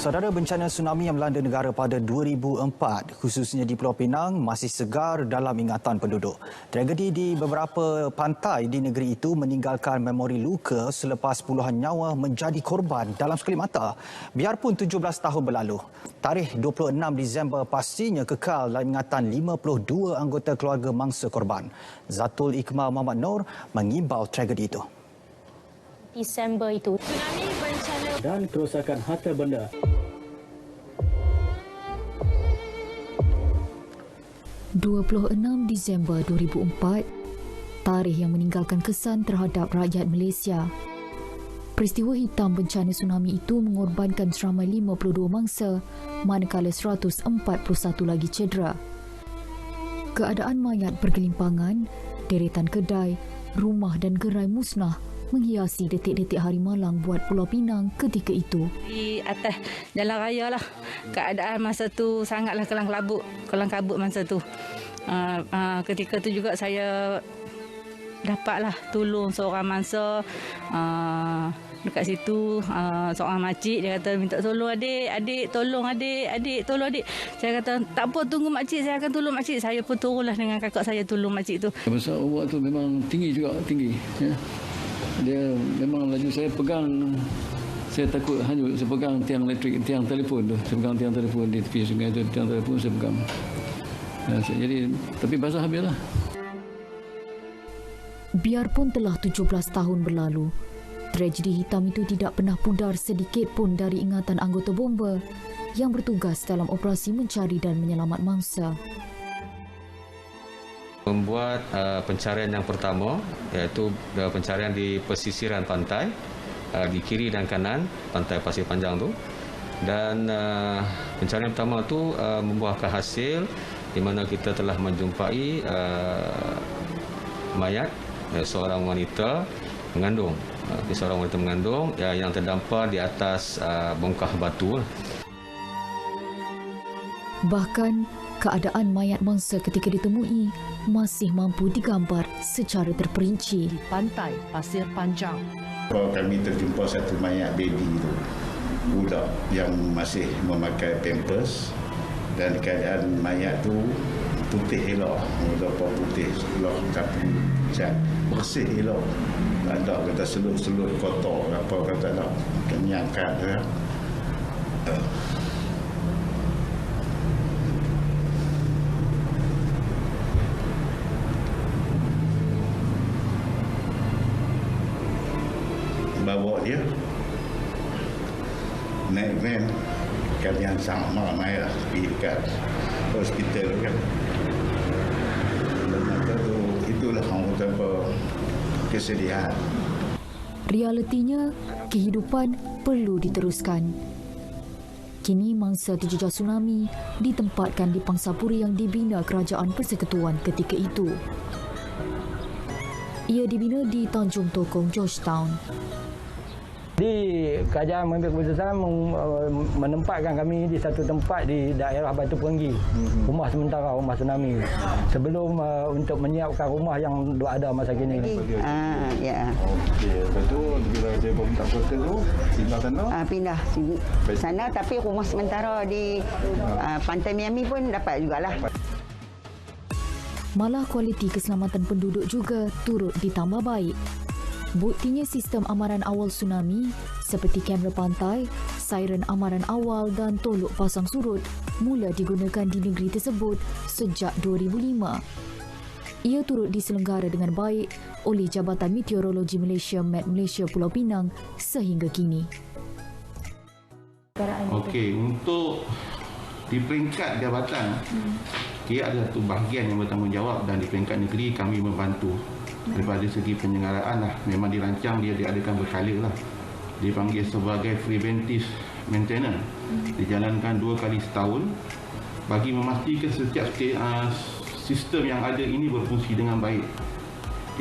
Saudara, bencana tsunami yang melanda negara pada 2004, khususnya di Pulau Pinang, masih segar dalam ingatan penduduk. Tragedi di beberapa pantai di negeri itu meninggalkan memori luka selepas puluhan nyawa menjadi korban dalam sekali mata. Biarpun 17 tahun berlalu, tarikh 26 Disember pastinya kekal dalam ingatan 52 anggota keluarga mangsa korban. Zatul Iqmal Muhammad Noor mengimbau tragedi itu. Disember itu, tsunami bencana dan kerosakan harta benda. Disember 2004, tarikh yang meninggalkan kesan terhadap rakyat Malaysia. Peristiwa hitam bencana tsunami itu mengorbankan seramai 52 mangsa, manakala 141 lagi cedera. Keadaan mayat bergelimpangan, deretan kedai, rumah dan gerai musnah menghiasi detik-detik hari malang buat Pulau Pinang ketika itu. Di atas jalan raya lah. Keadaan masa tu sangatlah kelang kabut masa tu. Ketika tu juga saya dapatlah tolong seorang mangsa dekat situ. Seorang makcik dia kata minta tolong adik tolong adik. Saya kata tak apa, tunggu makcik, saya akan tolong makcik. Saya pun turunlah dengan kakak saya tolong makcik tu. Besar awak tu memang tinggi ya. Dia memang laju saya pegang, saya takut hanyut. Saya pegang tiang elektrik, tiang telefon tu. Saya pegang tiang telefon di tepi sungai tu, tiang telefon saya pegang. Jadi, tapi basah habislah. Biarpun telah 17 tahun berlalu, tragedi hitam itu tidak pernah pudar sedikit pun dari ingatan anggota bomba yang bertugas dalam operasi mencari dan menyelamat mangsa. Membuat pencarian yang pertama, iaitu pencarian di pesisiran pantai, di kiri dan kanan pantai Pasir Panjang tu. Dan pencarian pertama tu membuahkan hasil di mana kita telah menjumpai mayat seorang wanita mengandung. Seorang wanita mengandung yang terdampar di atas bongkah batu. Bahkan keadaan mayat mangsa ketika ditemui masih mampu digambar secara terperinci. Di pantai Pasir Panjang, kami terjumpa satu mayat baby itu, budak yang masih memakai pampers, dan keadaan mayat tu putih elok, berapa putih elok tapi cat bersih elok. Tak ada kata selut-selut kotor apa kata tak. Kami angkat ya. Bawa dia naik van, kan yang sangat ramai lah pergi dekat hospital kan. Dan maka tu itulah orang kata kesedihan. Realitinya, kehidupan perlu diteruskan. Kini mangsa terjejas tsunami ditempatkan di pangsapuri yang dibina Kerajaan Persekutuan ketika itu. Ia dibina di Tanjung Tokong, Georgetown. Di kerajaan mengambil keputusan menempatkan kami di satu tempat di daerah Batu Perenggi, rumah sementara, rumah tsunami, sebelum untuk menyiapkan rumah yang ada masa kini. Ya. Okey, lepas tu bila dia pemerintah kota tu pindah sana? Pindah sana, tapi rumah sementara di Pantai Miami pun dapat jugalah. Malah kualiti keselamatan penduduk juga turut ditambah baik. Buktinya sistem amaran awal tsunami seperti kamera pantai, siren amaran awal dan tolok pasang surut mula digunakan di negeri tersebut sejak 2005. Ia turut diselenggara dengan baik oleh Jabatan Meteorologi Malaysia Met Malaysia Pulau Pinang sehingga kini. Okey, untuk di peringkat jabatan, ia ada satu bahagian yang bertanggungjawab, dan di peringkat negeri kami membantu. Daripada segi penyelenggaraan lah, memang dirancang dia diadakan berkala lah. Dipanggil sebagai preventive maintenance. Dijalankan 2 kali setahun bagi memastikan setiap sistem yang ada ini berfungsi dengan baik.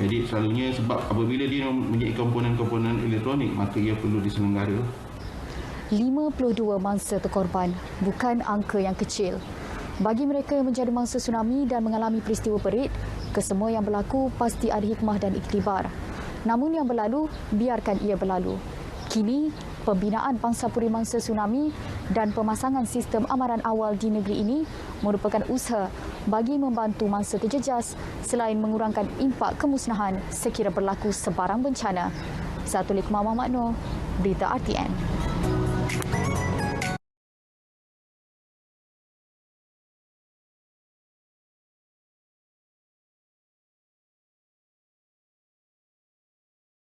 Jadi selalunya sebab apabila dia mempunyai komponen-komponen elektronik, maka ia perlu diselenggara. 52 mangsa terkorban bukan angka yang kecil. Bagi mereka yang menjadi mangsa tsunami dan mengalami peristiwa perit, kesemua yang berlaku pasti ada hikmah dan iktibar. Namun yang berlalu, biarkan ia berlalu. Kini, Pembinaan pangsapuri mangsa tsunami dan pemasangan sistem amaran awal di negeri ini merupakan usaha bagi membantu mangsa terjejas selain mengurangkan impak kemusnahan sekira berlaku sebarang bencana. Zatulik Muhammad Noor, Berita RTM.